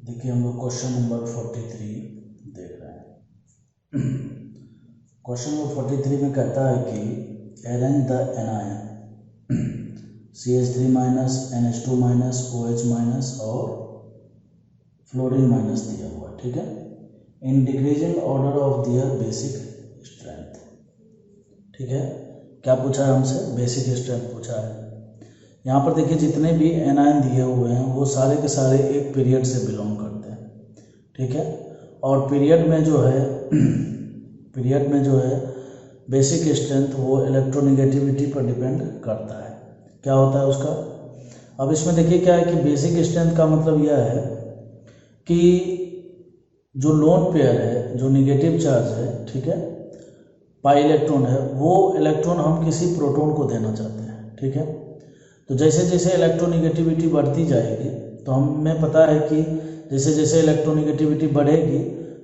देखिए हम लोग क्वेश्चन नंबर 43 देख रहे हैं। क्वेश्चन नंबर 43 में कहता है कि arrange the anion CH3 minus NH2 minus OH minus और फ्लोरीन माइनस दिया हुआ है, ठीक है, in decreasing order of their basic strength. ठीक है, क्या पूछा है हमसे? बेसिक स्ट्रेंथ पूछा है। यहाँ पर देखिए जितने भी एनायन दिए हुए हैं वो सारे के सारे एक पीरियड से बिलोंग करते हैं, ठीक है, और पीरियड में जो है बेसिक स्ट्रेंथ वो इलेक्ट्रोनेगेटिविटी पर डिपेंड करता है। क्या होता है उसका? अब इसमें देखिए क्या है कि बेसिक स्ट्रेंथ का मतलब यह है कि जो लोन पेयर है, जो निगेटिव चार्ज है, ठीक है, पाई इलेक्ट्रॉन है, वो इलेक्ट्रॉन हम किसी प्रोटॉन को देना चाहते हैं, ठीक है। तो जैसे जैसे इलेक्ट्रोनेगेटिविटी बढ़ती जाएगी तो हमें पता है कि जैसे जैसे इलेक्ट्रोनेगेटिविटी बढ़ेगी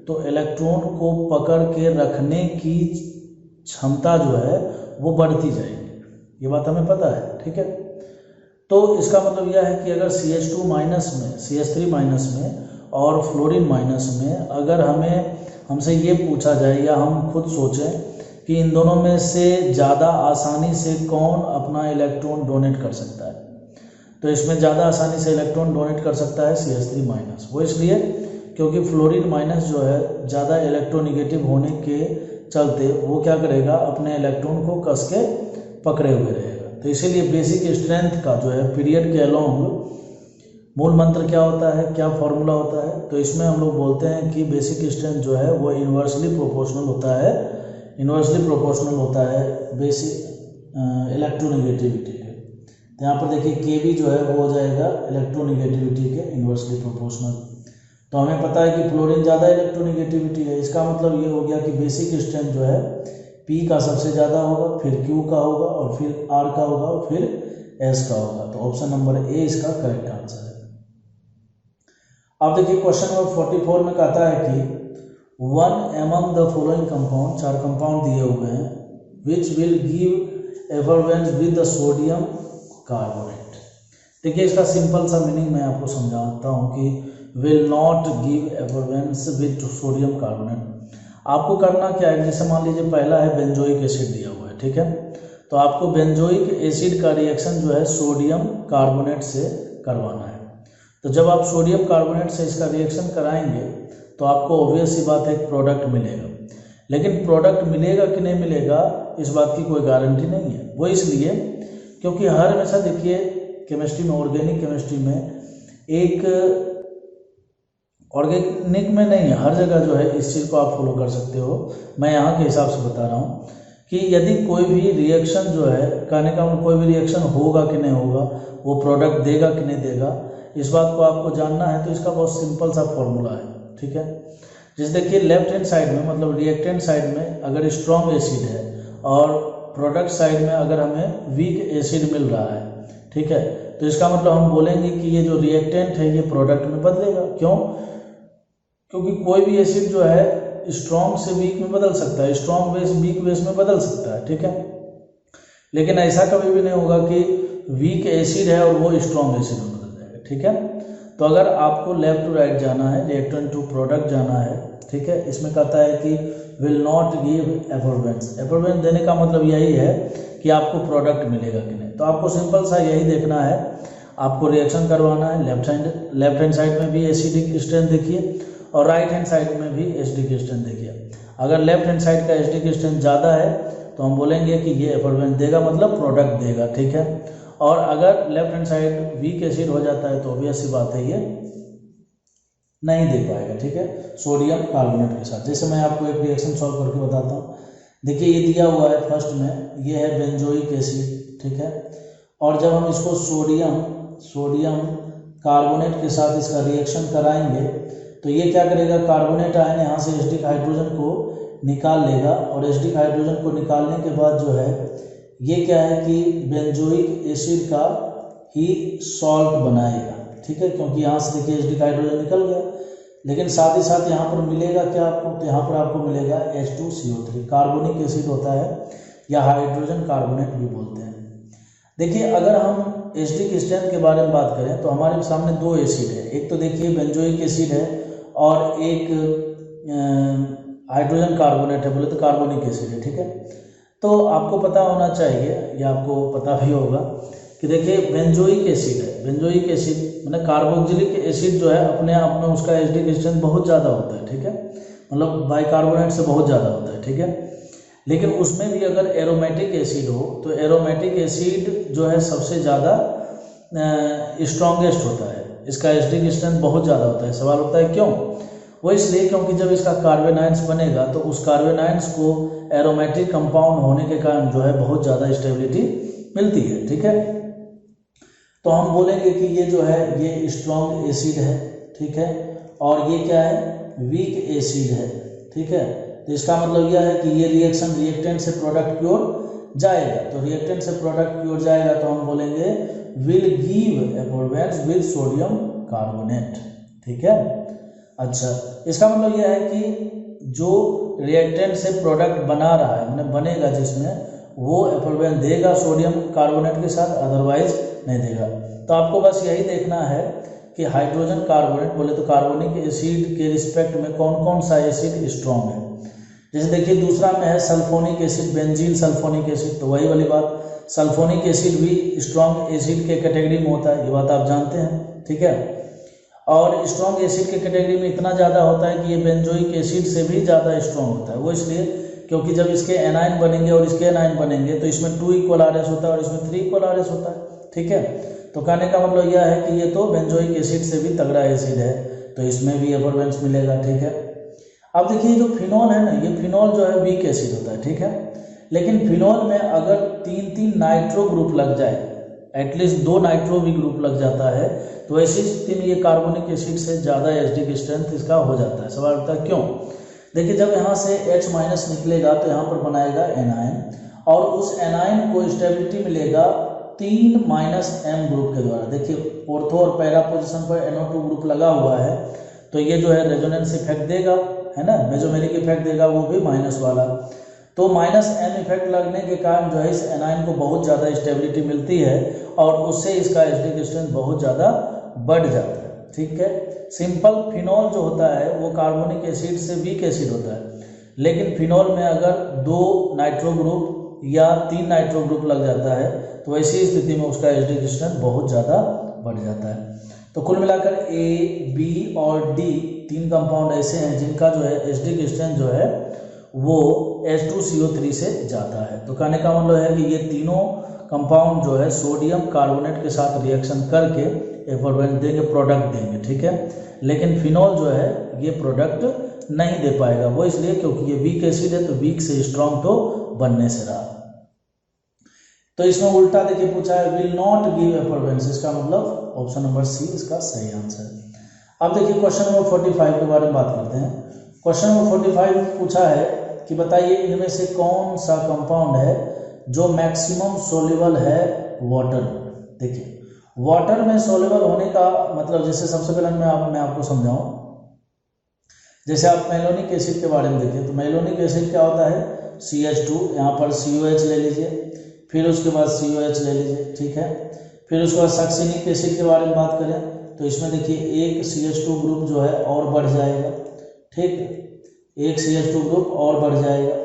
तो इलेक्ट्रॉन को पकड़ के रखने की क्षमता जो है वो बढ़ती जाएगी, ये बात हमें पता है, ठीक है। तो इसका मतलब यह है कि अगर CH2 माइनस में, CH3 माइनस में और फ्लोरीन माइनस में अगर हमसे ये पूछा जाए या हम खुद सोचें कि इन दोनों में से ज़्यादा आसानी से कौन अपना इलेक्ट्रॉन डोनेट कर सकता है, तो इसमें ज़्यादा आसानी से इलेक्ट्रॉन डोनेट कर सकता है CH3 माइनस। वो इसलिए क्योंकि फ्लोरीन माइनस जो है ज़्यादा इलेक्ट्रोनेगेटिव होने के चलते वो क्या करेगा, अपने इलेक्ट्रॉन को कस के पकड़े हुए रहेगा। तो इसीलिए बेसिक स्ट्रेंथ का जो है पीरियड के अलोंग मूल मंत्र क्या होता है, क्या फॉर्मूला होता है? तो इसमें हम लोग बोलते हैं कि बेसिक स्ट्रेंथ जो है वो इन्वर्सली प्रोपोर्शनल होता है बेसिक इलेक्ट्रोनेगेटिविटी के। तो यहाँ पर देखिए Kb जो है वो हो जाएगा इलेक्ट्रोनेगेटिविटी के इन्वर्सली प्रोपोर्शनल। तो हमें पता है कि फ्लोरीन ज़्यादा इलेक्ट्रोनेगेटिविटी है, इसका मतलब ये हो गया कि बेसिक स्ट्रेंथ जो है P का सबसे ज़्यादा होगा, फिर Q का होगा और फिर R का होगा और फिर S का होगा। तो ऑप्शन नंबर A इसका करेक्ट आंसर है। अब देखिए क्वेश्चन नंबर 44 में कहता है कि one among the following compound, 4 compound दिए हुए हैं, which will give effervescence with the sodium carbonate. देखिए इसका सिंपल सा मीनिंग मैं आपको समझाता हूँ कि will not give effervescence with sodium carbonate. आपको करना क्या है, जैसे मान लीजिए पहला है बेंजोइक एसिड दिया हुआ है, ठीक है, तो आपको बेंजोइक एसिड का रिएक्शन जो है सोडियम कार्बोनेट से करवाना है। तो जब आप सोडियम कार्बोनेट से इसका रिएक्शन कराएंगे तो आपको ऑब्वियस सी बात है एक प्रोडक्ट मिलेगा, लेकिन प्रोडक्ट मिलेगा कि नहीं मिलेगा इस बात की कोई गारंटी नहीं है। वो इसलिए क्योंकि हर हमेशा देखिए केमिस्ट्री में, ऑर्गेनिक केमिस्ट्री में, एक ऑर्गेनिक में नहीं है, हर जगह जो है इस चीज़ को आप फॉलो कर सकते हो। मैं यहाँ के हिसाब से बता रहा हूँ कि यदि कोई भी रिएक्शन जो है, कहने का कोई भी रिएक्शन होगा कि नहीं होगा, वो प्रोडक्ट देगा कि नहीं देगा, इस बात को आपको जानना है। तो इसका बहुत सिंपल सा फॉर्मूला है, ठीक है। जैसे देखिए लेफ्ट हैंड साइड में, मतलब रिएक्टेंट साइड में अगर स्ट्रॉन्ग एसिड है और प्रोडक्ट साइड में अगर हमें वीक एसिड मिल रहा है, ठीक है, तो इसका मतलब हम बोलेंगे कि ये जो रिएक्टेंट है ये प्रोडक्ट में बदलेगा। क्यों? क्योंकि कोई भी एसिड जो है स्ट्रॉन्ग से वीक में बदल सकता है, स्ट्रॉन्ग बेस वीक बेस में बदल सकता है, ठीक है, लेकिन ऐसा कभी भी नहीं होगा कि वीक एसिड है और वो स्ट्रॉन्ग एसिड में बदल जाएगा, ठीक है। तो अगर आपको लेफ्ट टू राइट जाना है, रिएक्टेंट टू प्रोडक्ट जाना है, ठीक है, इसमें कहता है कि विल नॉट गिव एफरवेंस। एफरवेंस देने का मतलब यही है कि आपको प्रोडक्ट मिलेगा कि नहीं। तो आपको सिंपल सा यही देखना है, आपको रिएक्शन करवाना है। लेफ्ट हैंड साइड में भी एसिडिक स्ट्रेंथ देखिए और राइट हैंड साइड में भी एसिडिक स्ट्रेंथ देखिए। अगर लेफ्ट हैंड साइड का एसिडिक स्ट्रेंथ ज़्यादा है तो हम बोलेंगे कि ये एफरवेंस देगा, मतलब प्रोडक्ट देगा, ठीक है। और अगर left hand side weak acid हो जाता है तो ऑब्वियस सी बात है ये नहीं दे पाएगा, ठीक है, सोडियम कार्बोनेट के साथ। जैसे मैं आपको एक रिएक्शन सॉल्व करके बताता हूँ। देखिए ये दिया हुआ है फर्स्ट में, ये है बेंजोइक एसिड, ठीक है, और जब हम इसको सोडियम कार्बोनेट के साथ इसका रिएक्शन कराएंगे तो ये क्या करेगा, कार्बोनेट आयन यहाँ से एसिडिक हाइड्रोजन को निकाल लेगा और एसिडिक हाइड्रोजन को निकालने के बाद जो है ये क्या है कि बेंजोइक एसिड का ही सॉल्ट बनाएगा, ठीक है, क्योंकि यहाँ से देखिए एसिडिक हाइड्रोजन निकल गया, लेकिन साथ ही साथ यहाँ पर मिलेगा क्या आपको, तो यहाँ पर आपको मिलेगा H2CO3, कार्बोनिक एसिड होता है या हाइड्रोजन कार्बोनेट भी बोलते हैं। देखिए अगर हम एसिडिक स्ट्रेंथ के बारे में बात करें तो हमारे सामने दो एसिड है, एक तो देखिए बेंजोइक एसिड है और एक हाइड्रोजन कार्बोनेट है, बोले तो कार्बोनिक एसिड है। ठीक है, तो आपको पता होना चाहिए या आपको पता भी होगा कि देखिए बेंजोइक एसिड है, बेंजोइक एसिड मतलब कार्बोक्सिलिक एसिड जो है अपने आप में उसका एसिडिक स्ट्रेंथ बहुत ज़्यादा होता है। ठीक है, मतलब बाइकार्बोनेट से बहुत ज़्यादा होता है। ठीक है, लेकिन उसमें भी अगर एरोमेटिक एसिड हो तो एरोमेटिक एसिड जो है सबसे ज़्यादा स्ट्रॉन्गेस्ट होता है, इसका एसिडिक स्ट्रेंथ बहुत ज़्यादा होता है। सवाल होता है क्यों? वो इसलिए क्योंकि जब इसका कार्बेनाइंस बनेगा तो उस कार्बेनाइंस को एरोमेटिक कंपाउंड होने के कारण जो है बहुत ज़्यादा स्टेबिलिटी मिलती है। ठीक है, तो हम बोलेंगे कि ये जो है ये स्ट्रॉन्ग एसिड है। ठीक है, और ये क्या है? वीक एसिड है। ठीक है, तो इसका मतलब यह है कि ये रिएक्शन रिएक्टेंट से प्रोडक्ट की ओर जाएगा, तो रिएक्टेंट से प्रोडक्ट की ओर जाएगा तो हम बोलेंगे will give absorbance with sodium carbonate. ठीक है, अच्छा, इसका मतलब यह है कि जो रिएक्टेंट से प्रोडक्ट बना रहा है मतलब बनेगा जिसमें, वो एब्जॉर्बेंस देगा सोडियम कार्बोनेट के साथ, अदरवाइज नहीं देगा। तो आपको बस यही देखना है कि हाइड्रोजन कार्बोनेट बोले तो कार्बोनिक एसिड के रिस्पेक्ट में कौन कौन सा एसिड स्ट्रॉन्ग है। जैसे देखिए दूसरा में है sulphonic acid, benzene sulphonic acid, तो वही वाली बात, सल्फोनिक एसिड भी स्ट्रॉन्ग एसिड के कैटेगरी में होता है, ये बात आप जानते हैं। ठीक है, और स्ट्रॉन्ग एसिड के कैटेगरी में इतना ज़्यादा होता है कि ये बेंजोइक एसिड से भी ज़्यादा स्ट्रॉन्ग होता है। वो इसलिए क्योंकि जब इसके एनाइन बनेंगे और इसके एनाइन बनेंगे तो इसमें 2 इक्वल आर एस होता है और इसमें 3 इक्वल आर एस होता है। ठीक है, तो कहने का मतलब यह है कि ये तो बेंजोइक एसिड से भी तगड़ा एसिड है, तो इसमें भी एब्जॉर्बेंस मिलेगा। ठीक है, अब देखिए जो फिनॉल है ना, ये फिनॉल जो है वीक एसिड होता है। ठीक है, लेकिन फिनॉल में अगर 3 नाइट्रो ग्रुप लग जाए, एटलीस्ट 2 नाइट्रो भी ग्रुप लग जाता है, तो ऐसी स्थिति में ये कार्बोनिक एसिड से ज़्यादा एसिडिक स्ट्रेंथ इसका हो जाता है। सवाल होता है क्यों? देखिए जब यहाँ से H- निकलेगा तो यहाँ पर बनाएगा एनायन, और उस एनायन को स्टेबिलिटी मिलेगा 3 M ग्रुप के द्वारा। देखिए ऑर्थो और पैरा पोजिशन पर NO2 ग्रुप लगा हुआ है, तो ये जो है रेजोनेंस इफेक्ट देगा, है ना, मेसोमेरिक इफेक्ट देगा, वो भी माइनस वाला। तो -M इफेक्ट लगने के कारण जो है इस एनायन को बहुत ज़्यादा स्टेबिलिटी मिलती है और उससे इसका एसिडिक स्ट्रेंथ बहुत ज़्यादा बढ़ जाता है। ठीक है, सिंपल फिनॉल जो होता है वो कार्बोनिक एसिड से वीक एसिड होता है, लेकिन फिनॉल में अगर 2 नाइट्रो ग्रुप या 3 नाइट्रो ग्रुप लग जाता है तो ऐसी स्थिति में उसका एसिडिक स्ट्रेंथ बहुत ज़्यादा बढ़ जाता है। तो कुल मिलाकर A, B और D 3 कंपाउंड ऐसे हैं जिनका जो है एसिडिक स्ट्रेंथ जो है वो H2CO3 से जाता है। तो कहने का मतलब है कि ये तीनों कंपाउंड जो है सोडियम कार्बोनेट के साथ रिएक्शन करके एब्जॉर्बेंस देंगे, प्रोडक्ट देंगे। ठीक है, लेकिन फिनॉल जो है ये प्रोडक्ट नहीं दे पाएगा, वो इसलिए क्योंकि ये वीक एसिड है, तो वीक से स्ट्रॉन्ग तो बनने से रहा। तो इसमें उल्टा देखिए पूछा है विल नॉट गिव एब्जॉर्बेंस, इसका मतलब ऑप्शन नंबर सी इसका सही आंसर है। अब देखिए क्वेश्चन नंबर 45 के बारे में बात करते हैं। क्वेश्चन नंबर 45 पूछा है कि बताइए इनमें से कौन सा कंपाउंड है जो मैक्सिमम सोल्यूबल है वाटर। देखिए वाटर में सोल्यूबल होने का मतलब, जैसे सबसे पहले मैं आपको समझाऊं, जैसे आप मेलोनिक एसिड के बारे में देखिए तो मेलोनिक एसिड क्या होता है, CH2, यहाँ पर COH ले लीजिए, फिर उसके बाद COH ले लीजिए। ठीक है, फिर उसके बाद सक्सिनिक एसिड के बारे में बात करें तो इसमें देखिए एक CH2 ग्रुप जो है और बढ़ जाएगा। ठीक, एक CH2 ग्रुप और बढ़ जाएगा।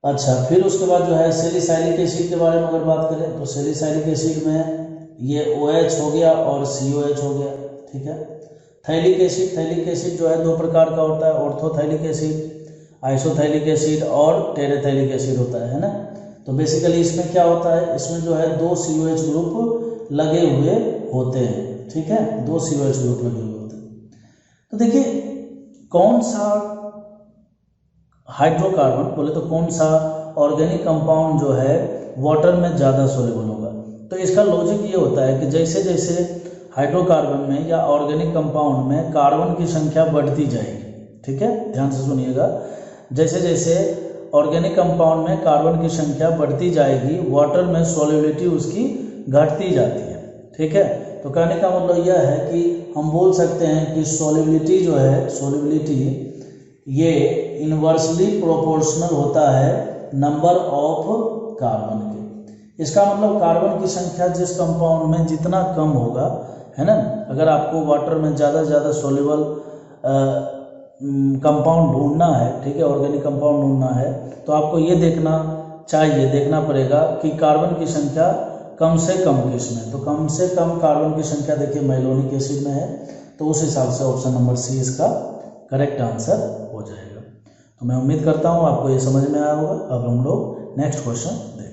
अच्छा, फिर उसके बाद जो है सैलिसाइलिक एसिड के बारे में अगर बात करें तो सैलिसाइलिक एसिड में ये OH हो गया और COH हो गया। ठीक है, थैलिक एसिड जो है 2 प्रकार का होता है, ऑर्थोथैलिक एसिड, आइसोथैलिक एसिड और टेरेथैलिक एसिड होता है ना। तो बेसिकली इसमें क्या होता है, इसमें जो है 2 COH ग्रुप लगे हुए होते हैं। ठीक है, 2 COH ग्रुप लगे हुए होते हैं। तो देखिए कौन सा हाइड्रोकार्बन बोले तो कौन सा ऑर्गेनिक कंपाउंड जो है वाटर में ज़्यादा सोल्यूबल होगा। तो इसका लॉजिक ये होता है कि जैसे जैसे हाइड्रोकार्बन में या ऑर्गेनिक कंपाउंड में कार्बन की संख्या बढ़ती जाएगी, ठीक है, ध्यान से सुनिएगा, जैसे जैसे ऑर्गेनिक कंपाउंड में कार्बन की संख्या बढ़ती जाएगी वाटर में सोल्युबिलिटी उसकी घटती जाती है। ठीक है, तो कहने का मतलब यह है कि हम बोल सकते हैं कि सोल्युबिलिटी जो है, सोल्युबिलिटी ये इन्वर्सली प्रोपोर्शनल होता है नंबर ऑफ कार्बन के। इसका मतलब कार्बन की संख्या जिस कंपाउंड में जितना कम होगा, है ना, अगर आपको वाटर में ज़्यादा से ज़्यादा सोल्यूबल कंपाउंड ढूंढना है, ठीक है, ऑर्गेनिक कंपाउंड ढूंढना है, तो आपको ये देखना पड़ेगा कि कार्बन की संख्या कम से कम किसमें, तो कम से कम कार्बन की संख्या देखिए मेलोनिक एसिड में है, तो उस हिसाब से ऑप्शन नंबर सी इसका करेक्ट आंसर हो जाएगा। तो मैं उम्मीद करता हूँ आपको ये समझ में आया होगा। अब हम लोग नेक्स्ट क्वेश्चन